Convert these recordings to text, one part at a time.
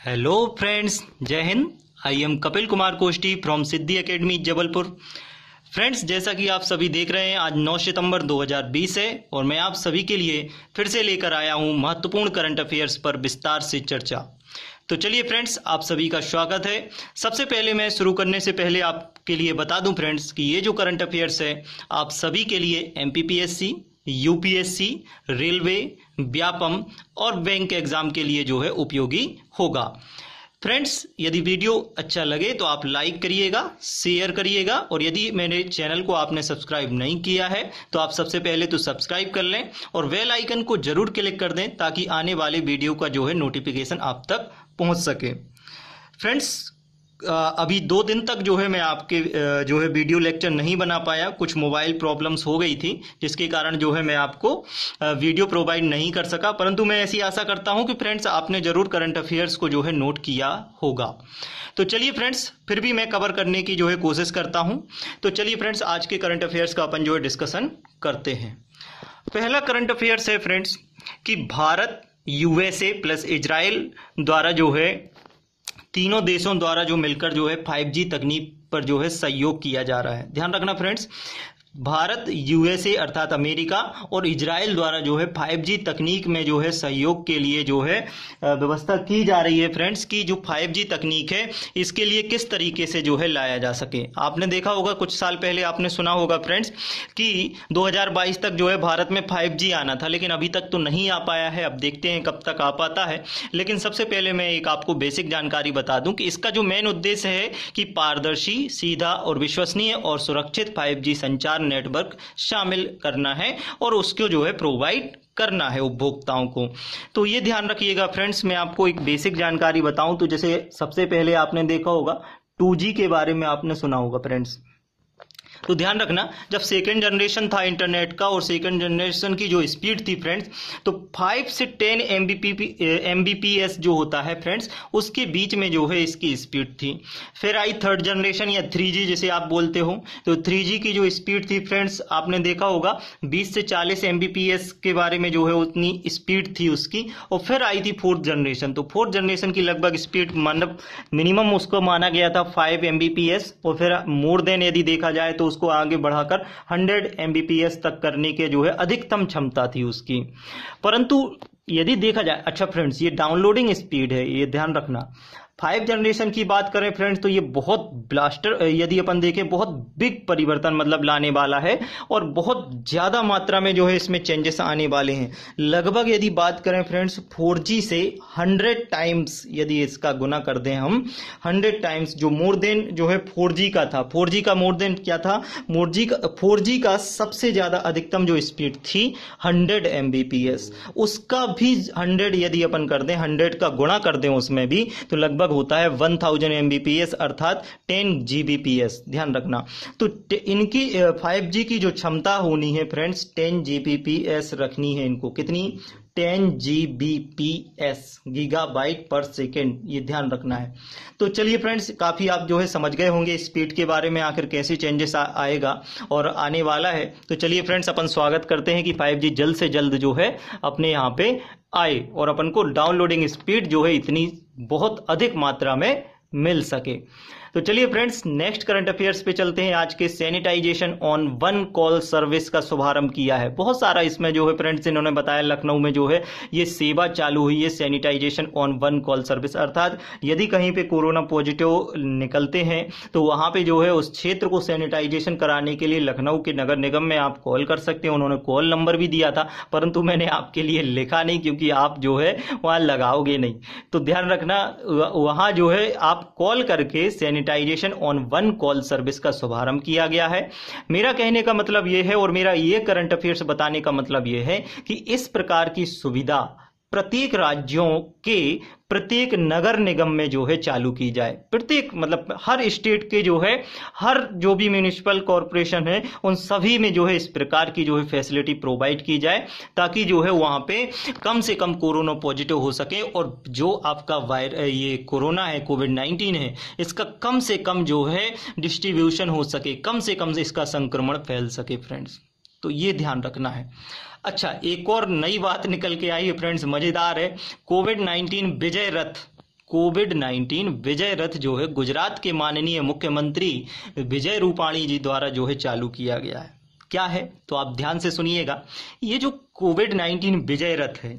Hello friends, जय Hind. I am Kapil Kumar Koshti from Siddhi academy Jabalpur. Friends, जैसा कि आप सभी देख रहे हैं, आज 9 सितंबर 2020 है और मैं आप सभी के लिए फिर से लेकर आया हूं महत्वपूर्ण करंट अफेयर्स पर विस्तार से चर्चा। तो चलिए फ्रेंड्स, आप सभी का स्वागत है। सबसे पहले मैं शुरू करने से पहले आपके लिए बता दूं फ्रेंड्स कि ये जो करंट अफेयर्स है आप सभी के लिए एमपीपीएससी, यूपीएससी, रेलवे, व्यापम और बैंक एग्जाम के लिए जो है उपयोगी होगा। फ्रेंड्स, यदि वीडियो अच्छा लगे तो आप लाइक करिएगा, शेयर करिएगा और यदि मेरे चैनल को आपने सब्सक्राइब नहीं किया है तो आप सबसे पहले तो सब्सक्राइब कर लें और बेल आइकन को जरूर क्लिक कर दें ताकि आने वाले वीडियो का जो है नोटिफिकेशन आप तक पहुंच सके। फ्रेंड्स, अभी 2 दिन तक जो है मैं आपके जो है वीडियो लेक्चर नहीं बना पाया, कुछ मोबाइल प्रॉब्लम्स हो गई थी जिसके कारण जो है मैं आपको वीडियो प्रोवाइड नहीं कर सका, परंतु मैं ऐसी आशा करता हूं कि फ्रेंड्स आपने जरूर करंट अफेयर्स को जो है नोट किया होगा। तो चलिए फ्रेंड्स, फिर भी मैं कवर करने की जो है कोशिश करता हूं। तो चलिए फ्रेंड्स, आज के करंट अफेयर्स का अपन जो है डिस्कशन करते हैं। पहला करंट अफेयर्स है फ्रेंड्स कि भारत, यूएसए प्लस इजराइल द्वारा जो है तीनों देशों द्वारा जो मिलकर जो है 5G तकनीक पर जो है सहयोग किया जा रहा है। ध्यान रखना फ्रेंड्स, भारत, यूएसए अर्थात अमेरिका और इजराइल द्वारा जो है 5G तकनीक में जो है सहयोग के लिए जो है व्यवस्था की जा रही है फ्रेंड्स कि जो 5G तकनीक है इसके लिए किस तरीके से जो है लाया जा सके। आपने देखा होगा, कुछ साल पहले आपने सुना होगा फ्रेंड्स कि 2022 तक जो है भारत में 5G आना था, लेकिन अभी तक तो नहीं आ पाया है। अब देखते हैं कब तक आ पाता है। लेकिन सबसे पहले मैं एक आपको बेसिक जानकारी बता दूं कि इसका जो मेन उद्देश्य है कि पारदर्शी, सीधा और विश्वसनीय और सुरक्षित 5G संचार नेटवर्क शामिल करना है और उसको जो है प्रोवाइड करना है उपभोक्ताओं को। तो ये ध्यान रखिएगा फ्रेंड्स। मैं आपको एक बेसिक जानकारी बताऊं तो जैसे सबसे पहले आपने देखा होगा 2G के बारे में आपने सुना होगा फ्रेंड्स। तो ध्यान रखना, जब सेकेंड जनरेशन था इंटरनेट का और सेकेंड जनरेशन की जो स्पीड थी फ्रेंड्स, तो 5 से 10 MBPS जो होता है फ्रेंड्स, उसके बीच में जो है इसकी स्पीड थी। फिर आई थर्ड जनरेशन या 3G जिसे आप बोलते हो। तो 3G की जो स्पीड थी फ्रेंड्स, आपने देखा होगा 20 से 40 MBPS के बारे में जो है उतनी स्पीड थी उसकी। और फिर आई थी फोर्थ जनरेशन। तो फोर्थ जनरेशन की लगभग स्पीड मतलब मिनिमम उसको माना गया था 5 MBPS और फिर मोर देन यदि देखा जाए तो उसको आगे बढ़ाकर 100 MBPS तक करने के जो है अधिकतम क्षमता थी उसकी। परंतु यदि देखा जाए, अच्छा फ्रेंड्स, ये डाउनलोडिंग स्पीड है, ये ध्यान रखना। 5 जनरेशन की बात करें फ्रेंड्स तो ये बहुत ब्लास्टर, यदि अपन देखें बहुत बिग परिवर्तन मतलब लाने वाला है और बहुत ज्यादा मात्रा में जो है इसमें चेंजेस आने वाले हैं। लगभग यदि बात करें फ्रेंड्स 4G से 100 टाइम्स यदि इसका गुना कर दें हम, 100 टाइम्स जो मोर देन जो है 4G का था। 4G का मोर देन क्या था? 4G का सबसे ज्यादा अधिकतम जो स्पीड थी 100 MBPS, उसका भी 100 यदि अपन कर दें, 100 का गुणा कर दें उसमें भी, तो लगभग होता है 1000 MBPS अर्थात 10 GBPS। ध्यान रखना। तो इनकी 5G की जो क्षमता होनी है फ्रेंड्स 10 GBPS रखनी है इनको। कितनी? 10 GBPS, गीगाबाइट पर सेकेंड, ये ध्यान रखना है। तो चलिए फ्रेंड्स, काफी आप जो है समझ गए होंगे स्पीड के बारे में, आखिर कैसे चेंजेस आएगा और आने वाला है। तो चलिए फ्रेंड्स, अपन स्वागत करते हैं कि 5G जल्द से जल्द जो है अपने यहाँ पे आए और अपन को डाउनलोडिंग स्पीड जो है इतनी बहुत अधिक मात्रा में मिल सके। तो चलिए फ्रेंड्स, नेक्स्ट करंट अफेयर्स पे चलते हैं। आज के sanitization on one call service का शुभारंभ किया है। बहुत सारा इसमें जो है फ्रेंड्स इन्होंने बताया, लखनऊ में जो है ये सेवा चालू हुई है, sanitization on one call service. अर्थात यदि कहीं पे कोरोना पॉजिटिव निकलते हैं तो वहां पे जो है उस क्षेत्र को सैनिटाइजेशन कराने के लिए लखनऊ के नगर निगम में आप कॉल कर सकते हैं। उन्होंने कॉल नंबर भी दिया था, परंतु मैंने आपके लिए लिखा नहीं क्योंकि आप जो है वहां लगाओगे नहीं। तो ध्यान रखना, वहां जो है आप कॉल करके sanitization on one call service का शुभारंभ किया गया है। मेरा कहने का मतलब यह है और मेरा ये करंट अफेयर्स बताने का मतलब यह है कि इस प्रकार की सुविधा प्रत्येक राज्यों के प्रत्येक नगर निगम में जो है चालू की जाए। प्रत्येक मतलब हर स्टेट के जो है, हर जो भी म्यूनिसिपल कॉरपोरेशन है उन सभी में जो है इस प्रकार की जो है फैसिलिटी प्रोवाइड की जाए ताकि जो है वहां पे कम से कम कोरोना पॉजिटिव हो सके और जो आपका ये कोरोना है, कोविड-19 है, इसका कम से कम जो है डिस्ट्रीब्यूशन हो सके, कम से कम इसका संक्रमण फैल सके फ्रेंड्स। तो ये ध्यान रखना है। अच्छा, एक और नई बात निकल के आई है फ्रेंड्स, मजेदार है। कोविड-19 विजय रथ कोविड-19 विजय रथ जो है गुजरात के माननीय मुख्यमंत्री विजय रूपाणी जी द्वारा जो है चालू किया गया है। क्या है तो आप ध्यान से सुनिएगा। ये जो कोविड-19 विजय रथ है,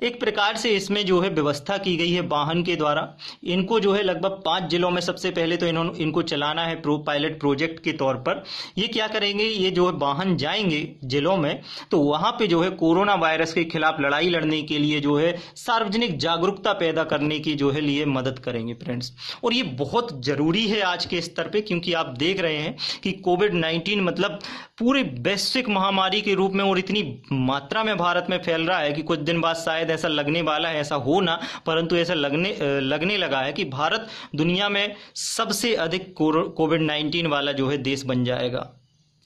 एक प्रकार से इसमें जो है व्यवस्था की गई है वाहन के द्वारा। इनको जो है लगभग 5 जिलों में सबसे पहले तो इनको चलाना है पायलट प्रोजेक्ट के तौर पर। ये क्या करेंगे, ये जो है वाहन जाएंगे जिलों में, तो वहां पे जो है कोरोना वायरस के खिलाफ लड़ाई लड़ने के लिए जो है सार्वजनिक जागरूकता पैदा करने की जो है लिए मदद करेंगे फ्रेंड्स। और ये बहुत जरूरी है आज के स्तर पे, क्योंकि आप देख रहे हैं कि कोविड-19 मतलब पूरे वैश्विक महामारी के रूप में और इतनी मात्रा में भारत में फैल रहा है कि कुछ दिन बाद शायद ऐसा लगने वाला है, ऐसा हो ना, परंतु ऐसा लगने लगा है कि भारत दुनिया में सबसे अधिक कोविड-19 वाला जो है देश बन जाएगा,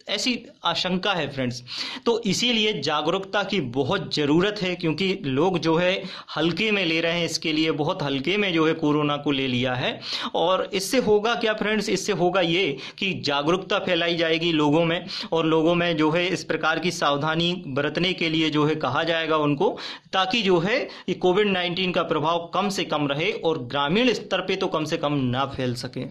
ऐसी आशंका है फ्रेंड्स। तो इसीलिए जागरूकता की बहुत ज़रूरत है, क्योंकि लोग जो है हल्के में ले रहे हैं, इसके लिए बहुत हल्के में जो है कोरोना को ले लिया है। और इससे होगा क्या फ्रेंड्स, इससे होगा ये कि जागरूकता फैलाई जाएगी लोगों में, और लोगों में जो है इस प्रकार की सावधानी बरतने के लिए जो है कहा जाएगा उनको, ताकि जो है ये कोविड-19 का प्रभाव कम से कम रहे और ग्रामीण स्तर पर तो कम से कम ना फैल सके।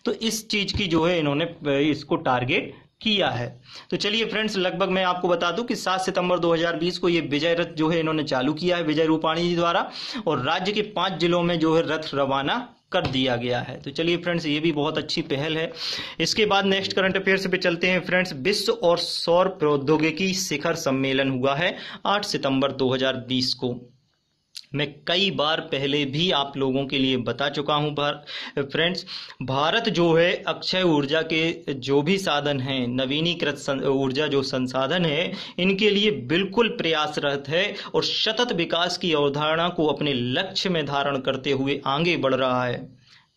तो इस चीज़ की जो है इन्होंने इसको टारगेट किया है। तो चलिए फ्रेंड्स, लगभग मैं आपको बता दूं कि 7 सितंबर 2020 को ये विजय रथ जो है इन्होंने चालू किया है विजय रूपाणी जी द्वारा, और राज्य के 5 जिलों में जो है रथ रवाना कर दिया गया है। तो चलिए फ्रेंड्स, ये भी बहुत अच्छी पहल है। इसके बाद नेक्स्ट करंट अफेयर्स पे चलते हैं फ्रेंड्स। विश्व और सौर प्रौद्योगिकी शिखर सम्मेलन हुआ है 8 सितंबर 2020 को। मैं कई बार पहले भी आप लोगों के लिए बता चुका हूं फ्रेंड्स, भारत जो है अक्षय ऊर्जा के जो भी साधन हैं, नवीनीकृत ऊर्जा जो संसाधन है, इनके लिए बिल्कुल प्रयासरत है और सतत विकास की अवधारणा को अपने लक्ष्य में धारण करते हुए आगे बढ़ रहा है।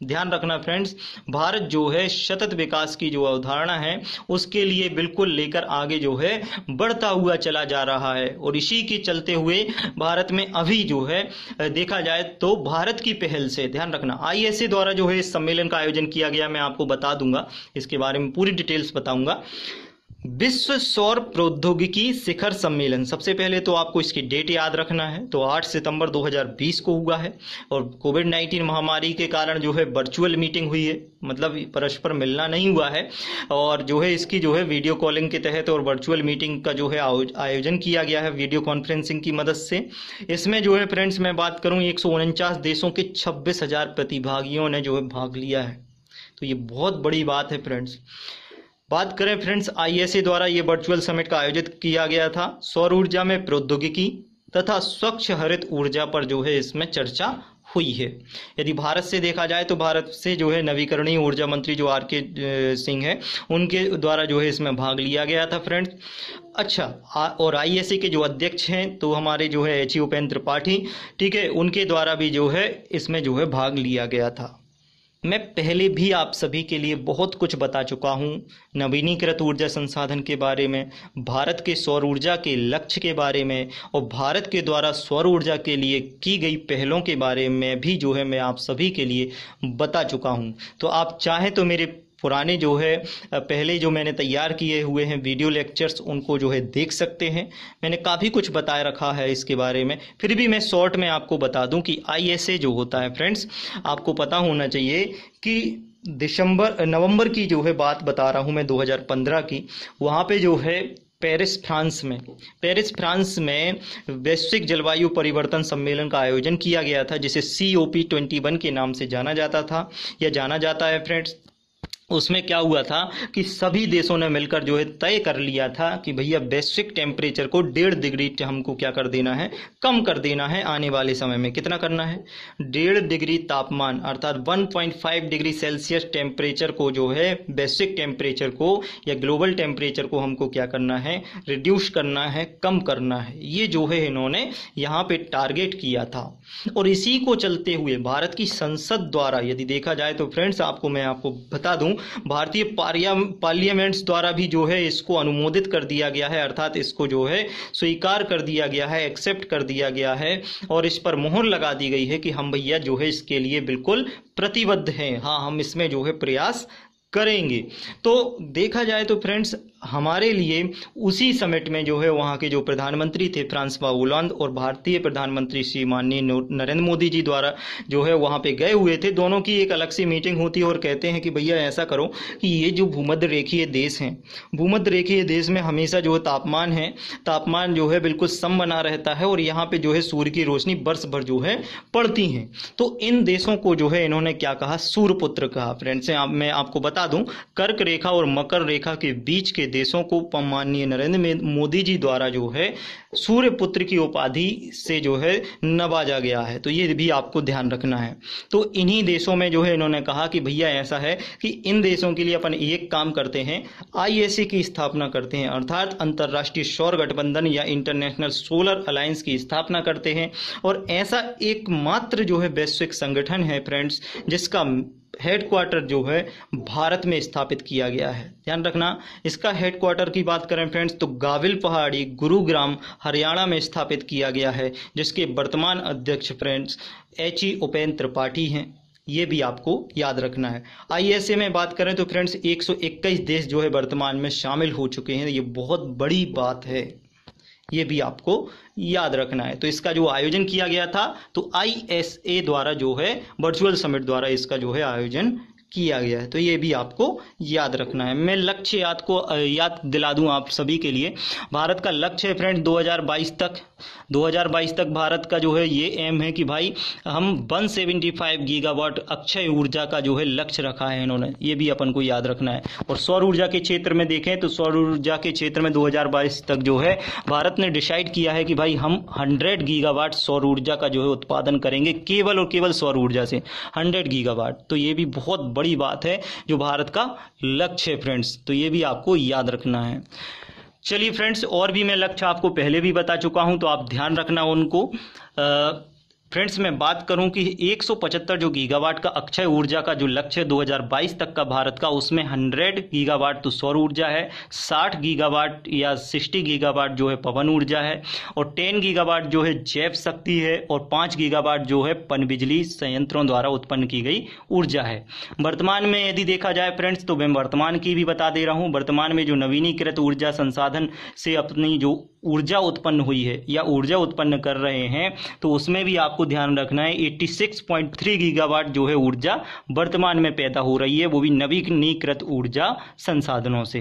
ध्यान रखना फ्रेंड्स, भारत जो है सतत विकास की जो अवधारणा है उसके लिए बिल्कुल लेकर आगे जो है बढ़ता हुआ चला जा रहा है। और इसी के चलते हुए भारत में अभी जो है देखा जाए तो भारत की पहल से, ध्यान रखना, ISA द्वारा जो है इस सम्मेलन का आयोजन किया गया। मैं आपको बता दूंगा, इसके बारे में पूरी डिटेल्स बताऊंगा। विश्व सौर प्रौद्योगिकी शिखर सम्मेलन, सबसे पहले तो आपको इसकी डेट याद रखना है। तो 8 सितंबर 2020 को हुआ है, और कोविड-19 महामारी के कारण जो है वर्चुअल मीटिंग हुई है, मतलब परस्पर मिलना नहीं हुआ है, और जो है इसकी जो है वीडियो कॉलिंग के तहत और वर्चुअल मीटिंग का जो है आयोजन किया गया है वीडियो कॉन्फ्रेंसिंग की मदद से। इसमें जो है फ्रेंड्स मैं बात करूं 149 देशों के 26,000 प्रतिभागियों ने जो है भाग लिया है। तो ये बहुत बड़ी बात है फ्रेंड्स। बात करें फ्रेंड्स, ISA द्वारा ये वर्चुअल समिट का आयोजित किया गया था। सौर ऊर्जा में प्रौद्योगिकी तथा स्वच्छ हरित ऊर्जा पर जो है इसमें चर्चा हुई है। यदि भारत से देखा जाए तो भारत से जो है नवीकरणीय ऊर्जा मंत्री जो RK सिंह है, उनके द्वारा जो है इसमें भाग लिया गया था फ्रेंड्स। अच्छा, और ISA के जो अध्यक्ष हैं तो हमारे जो है HE उपेंद्र त्रिपाठी, ठीक है, उनके द्वारा भी जो है इसमें जो है भाग लिया गया था। मैं पहले भी आप सभी के लिए बहुत कुछ बता चुका हूं नवीनीकृत ऊर्जा संसाधन के बारे में, भारत के सौर ऊर्जा के लक्ष्य के बारे में, और भारत के द्वारा सौर ऊर्जा के लिए की गई पहलों के बारे में भी जो है मैं आप सभी के लिए बता चुका हूं। तो आप चाहें तो मेरे पुराने जो है पहले जो मैंने तैयार किए हुए हैं वीडियो लेक्चर्स, उनको जो है देख सकते हैं। मैंने काफ़ी कुछ बताया रखा है इसके बारे में। फिर भी मैं शॉर्ट में आपको बता दूं कि ISA जो होता है फ्रेंड्स, आपको पता होना चाहिए कि नवंबर की जो है बात बता रहा हूं मैं 2015 की। वहाँ पे जो है पेरिस फ्रांस में वैश्विक जलवायु परिवर्तन सम्मेलन का आयोजन किया गया था, जिसे COP21 के नाम से जाना जाता था या जाना जाता है फ्रेंड्स। उसमें क्या हुआ था कि सभी देशों ने मिलकर जो है तय कर लिया था कि भैया वैश्विक टेम्परेचर को 1.5 डिग्री हमको क्या कर देना है, कम कर देना है। आने वाले समय में कितना करना है, 1.5 डिग्री तापमान अर्थात 1.5 डिग्री सेल्सियस टेम्परेचर को जो है वैश्विक टेम्परेचर को या ग्लोबल टेम्परेचर को हमको क्या करना है, रिड्यूस करना है, कम करना है। ये जो है इन्होंने यहाँ पे टारगेट किया था। और इसी को चलते हुए भारत की संसद द्वारा यदि देखा जाए तो फ्रेंड्स मैं आपको बता दूं, भारतीय पार्लियामेंट्स द्वारा भी जो है इसको अनुमोदित कर दिया गया है, अर्थात इसको जो है स्वीकार कर दिया गया है, एक्सेप्ट कर दिया गया है, और इस पर मोहर लगा दी गई है कि हम भैया जो है इसके लिए बिल्कुल प्रतिबद्ध हैं। हाँ, हम इसमें जो है प्रयास करेंगे। तो देखा जाए तो फ्रेंड्स हमारे लिए उसी समिट में जो है वहाँ के जो प्रधानमंत्री थे फ्रांसवा होलांद और भारतीय प्रधानमंत्री श्री माननीय नरेंद्र मोदी जी द्वारा जो है वहाँ पे गए हुए थे। दोनों की एक अलग सी मीटिंग होती है और कहते हैं कि भैया ऐसा करो कि ये जो भूमध्य रेखीय देश हैं, भूमध्य रेखीय देश में हमेशा जो है तापमान जो है बिल्कुल सम बना रहता है और यहाँ पे जो है सूर्य की रोशनी बरस भर जो है पड़ती है। तो इन देशों को जो है इन्होंने क्या कहा, सूर्यपुत्र कहा। फ्रेंड्स मैं आपको बता दूं, कर्क रेखा और मकर रेखा के बीच के देशों को माननीय नरेंद्र मोदी जी द्वारा जो है सूर्यपुत्र की उपाधि से जो है नवाजा गया है। तो ये भी आपको ध्यान रखना है। तो इन्हीं देशों में जो है इन्होंने कहा कि भैया ऐसा है कि इन देशों के लिए अपन एक काम करते हैं, ISA की स्थापना करते हैं, अर्थात अंतर्राष्ट्रीय सौर गठबंधन या इंटरनेशनल सोलर अलायंस की स्थापना करते हैं। और ऐसा एकमात्र जो है वैश्विक संगठन है फ्रेंड्स, जिसका हेडक्वार्टर जो है भारत में स्थापित किया गया है। ध्यान रखना, इसका हेडक्वार्टर की बात करें फ्रेंड्स तो गाविल पहाड़ी, गुरुग्राम, हरियाणा में स्थापित किया गया है, जिसके वर्तमान अध्यक्ष फ्रेंड्स HE उपेंद्र त्रिपाठी हैं। ये भी आपको याद रखना है। ISA में बात करें तो फ्रेंड्स 121 देश जो है वर्तमान में शामिल हो चुके हैं। ये बहुत बड़ी बात है, ये भी आपको याद रखना है। तो इसका जो आयोजन किया गया था तो ISA द्वारा जो है वर्चुअल समिट द्वारा इसका जो है आयोजन किया गया है। तो ये भी आपको याद रखना है। मैं लक्ष्य याद दिला दूं आप सभी के लिए। भारत का लक्ष्य है फ्रेंड्स 2022 तक भारत का जो है ये एम है कि भाई हम 175 गीगावाट अक्षय ऊर्जा का जो है लक्ष्य रखा है इन्होंने, ये भी अपन को याद रखना है। और सौर ऊर्जा के क्षेत्र में देखें तो सौर ऊर्जा के क्षेत्र में 2022 तक जो है भारत ने डिसाइड किया है कि भाई हम 100 गीगावाट सौर ऊर्जा का जो है उत्पादन करेंगे, केवल और केवल सौर ऊर्जा से 100 गीगावाट। तो ये भी बहुत बड़ी बात है जो भारत का लक्ष्य है फ्रेंड्स, तो ये भी आपको याद रखना है। चलिए फ्रेंड्स, और भी मैं लक्ष्य आपको पहले भी बता चुका हूं, तो आप ध्यान रखना उनको। फ्रेंड्स मैं बात करूं कि 175 जो गीगावाट का अक्षय ऊर्जा का जो लक्ष्य है 2022 तक का भारत का, उसमें 100 गीगावाट तो सौर ऊर्जा है, 60 गीगावाट या 60 गीगावाट जो है पवन ऊर्जा है, और 10 गीगावाट जो है जैव शक्ति है, और 5 गीगावाट जो है पनबिजली संयंत्रों द्वारा उत्पन्न की गई ऊर्जा है। वर्तमान में यदि देखा जाए फ्रेंड्स तो मैं वर्तमान की भी बता दे रहा हूं। वर्तमान में जो नवीनीकृत ऊर्जा संसाधन से अपनी जो ऊर्जा उत्पन्न हुई है या ऊर्जा उत्पन्न कर रहे हैं, तो उसमें भी आपको ध्यान रखना है 86.3 गीगावाट जो है ऊर्जा वर्तमान में पैदा हो रही है, वो भी नवीनीकृत ऊर्जा संसाधनों से।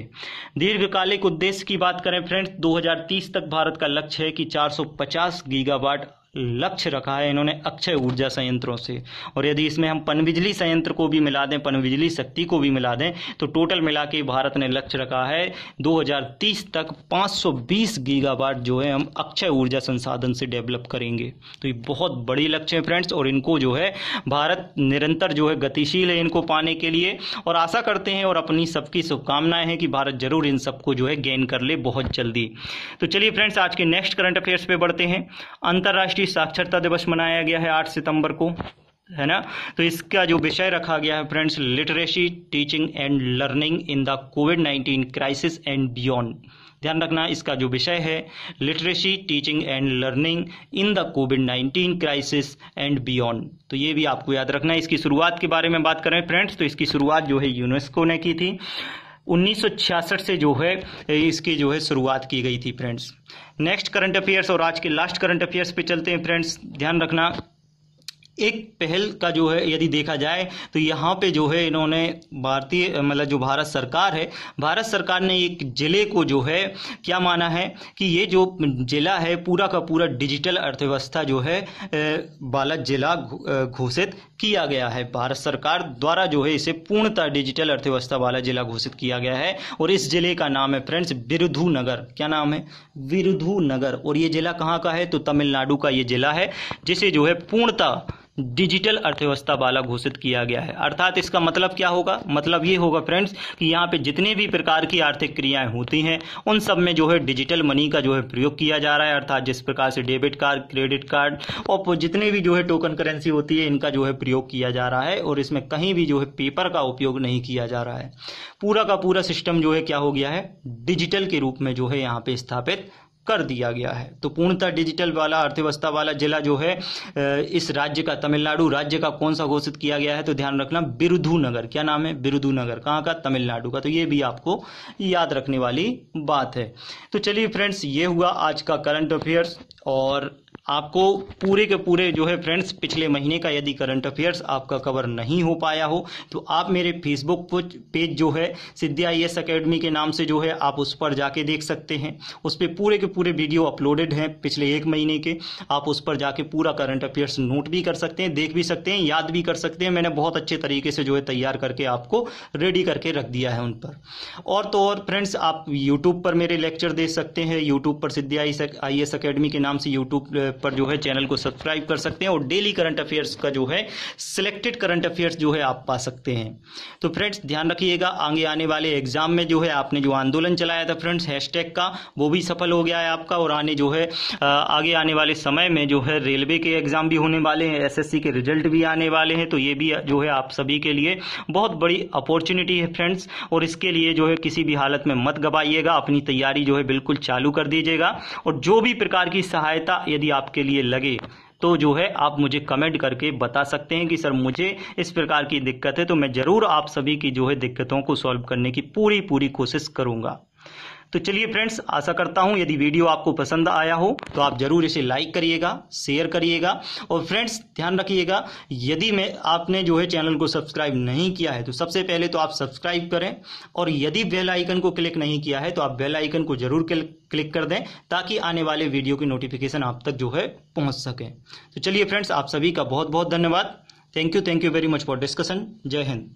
दीर्घकालिक उद्देश्य की बात करें फ्रेंड्स, 2030 तक भारत का लक्ष्य है कि 450 गीगावाट लक्ष्य रखा है इन्होंने अक्षय ऊर्जा संयंत्रों से। और यदि इसमें हम पनबिजली संयंत्र को भी मिला दें, पनबिजली शक्ति को भी मिला दें, तो टोटल मिला के भारत ने लक्ष्य रखा है 2030 तक 520 गीगावाट जो है हम अक्षय ऊर्जा संसाधन से डेवलप करेंगे। तो ये बहुत बड़ी लक्ष्य है फ्रेंड्स, और इनको जो है भारत निरंतर जो है गतिशील है इनको पाने के लिए, और आशा करते हैं और अपनी सबकी शुभकामनाएं हैं कि भारत जरूर इन सबको जो है गेन कर ले बहुत जल्दी। तो चलिए फ्रेंड्स, आज के नेक्स्ट करंट अफेयर्स पे बढ़ते हैं। अंतर्राष्ट्रीय साक्षरता दिवस मनाया गया है 8 सितंबर को, है ना। तो इसका जो विषय रखा गया है friends, literacy teaching and learning in the covid crisis and beyond. ध्यान रखना, इसका जो विषय है literacy teaching and learning in the covid crisis and beyond. तो ये भी आपको याद रखना है। इसकी शुरुआत के बारे में बात करें फ्रेंड्स, तो इसकी शुरुआत जो है यूनेस्को ने की थी। 1966 से जो है इसकी जो है शुरुआत की गई थी फ्रेंड्स। नेक्स्ट करंट अफेयर्स और आज के लास्ट करंट अफेयर्स पे चलते हैं फ्रेंड्स। ध्यान रखना, एक पहल का जो है यदि देखा जाए तो यहाँ पे जो है इन्होंने जो भारत सरकार है, भारत सरकार ने एक जिले को जो है क्या माना है कि ये जो जिला है पूरा का पूरा डिजिटल अर्थव्यवस्था जो है वाला जिला घोषित किया गया है। भारत सरकार द्वारा जो है इसे पूर्णतः डिजिटल अर्थव्यवस्था वाला जिला घोषित किया गया है, और इस जिले का नाम है फ्रेंड्स विरुधुनगर। क्या नाम है? विरुधुनगर। और ये जिला कहाँ का है? तो तमिलनाडु का ये जिला है, जिसे जो है पूर्णतः डिजिटल अर्थव्यवस्था वाला घोषित किया गया है। अर्थात इसका मतलब क्या होगा? मतलब ये होगा फ्रेंड्स कि यहाँ पे जितने भी प्रकार की आर्थिक क्रियाएं होती हैं उन सब में जो है डिजिटल मनी का जो है प्रयोग किया जा रहा है। अर्थात जिस प्रकार से डेबिट कार्ड, क्रेडिट कार्ड और जितने भी जो है टोकन करेंसी होती है इनका जो है प्रयोग किया जा रहा है, और इसमें कहीं भी जो है पेपर का उपयोग नहीं किया जा रहा है। पूरा का पूरा सिस्टम जो है क्या हो गया है? डिजिटल के रूप में जो है यहाँ पे स्थापित कर दिया गया है। तो पूर्णतः डिजिटल वाला अर्थव्यवस्था वाला जिला जो है इस राज्य का, तमिलनाडु राज्य का कौन सा घोषित किया गया है, तो ध्यान रखना बिरुधुनगर। क्या नाम है? बिरुधुनगर। कहाँ का? तमिलनाडु का। तो ये भी आपको याद रखने वाली बात है। तो चलिए फ्रेंड्स, ये हुआ आज का करंट अफेयर्स। और आपको पूरे के पूरे जो है फ्रेंड्स पिछले महीने का यदि करंट अफेयर्स आपका कवर नहीं हो पाया हो तो आप मेरे फेसबुक पेज जो है सिद्धि IAS एकेडमी के नाम से जो है आप उस पर जाके देख सकते हैं। उस पर पूरे के पूरे वीडियो अपलोडेड हैं पिछले 1 महीने के। आप उस पर जाके पूरा करंट अफेयर्स नोट भी कर सकते हैं, देख भी सकते हैं, याद भी कर सकते हैं। मैंने बहुत अच्छे तरीके से जो है तैयार करके आपको रेडी करके रख दिया है उन पर। और तो और फ्रेंड्स, आप यूट्यूब पर मेरे लेक्चर देख सकते हैं। यूट्यूब पर सिद्धि IAS एकेडमी के नाम से यूट्यूब पर जो है चैनल को सब्सक्राइब कर सकते हैं और डेली करंट अफेयर्स का जो है सिलेक्टेड करंट अफेयर्स जो है आप पा सकते हैं। तो फ्रेंड्स ध्यान रखिएगा, आगे आने वाले एग्जाम में जो है आपने जो आंदोलन चलाया था फ्रेंड्स हैशटैग का, वो भी सफल हो गया है आपका। और आगे आने वाले समय में जो है रेलवे के एग्जाम भी होने वाले हैं, SSC के रिजल्ट भी आने वाले हैं। तो ये भी जो है आप सभी के लिए बहुत बड़ी अपॉर्चुनिटी है फ्रेंड्स। और इसके लिए जो है किसी भी हालत में मत गवाइएगा, अपनी तैयारी जो है बिल्कुल चालू कर दीजिएगा। और जो भी प्रकार की सहायता यदि आपके लिए लगे तो जो है आप मुझे कमेंट करके बता सकते हैं कि सर मुझे इस प्रकार की दिक्कत है, तो मैं ज़रूर आप सभी की जो है दिक्कतों को सॉल्व करने की पूरी कोशिश करूंगा। तो चलिए फ्रेंड्स, आशा करता हूं यदि वीडियो आपको पसंद आया हो तो आप जरूर इसे लाइक करिएगा, शेयर करिएगा। और फ्रेंड्स ध्यान रखिएगा, यदि आपने जो है चैनल को सब्सक्राइब नहीं किया है तो सबसे पहले तो आप सब्सक्राइब करें। और यदि बेल आइकन को क्लिक नहीं किया है तो आप बेल आइकन को जरूर क्लिक कर दें ताकि आने वाले वीडियो की नोटिफिकेशन आप तक जो है पहुंच सके। तो चलिए फ्रेंड्स, आप सभी का बहुत बहुत धन्यवाद। Thank you very much for discussion. जय हिंद।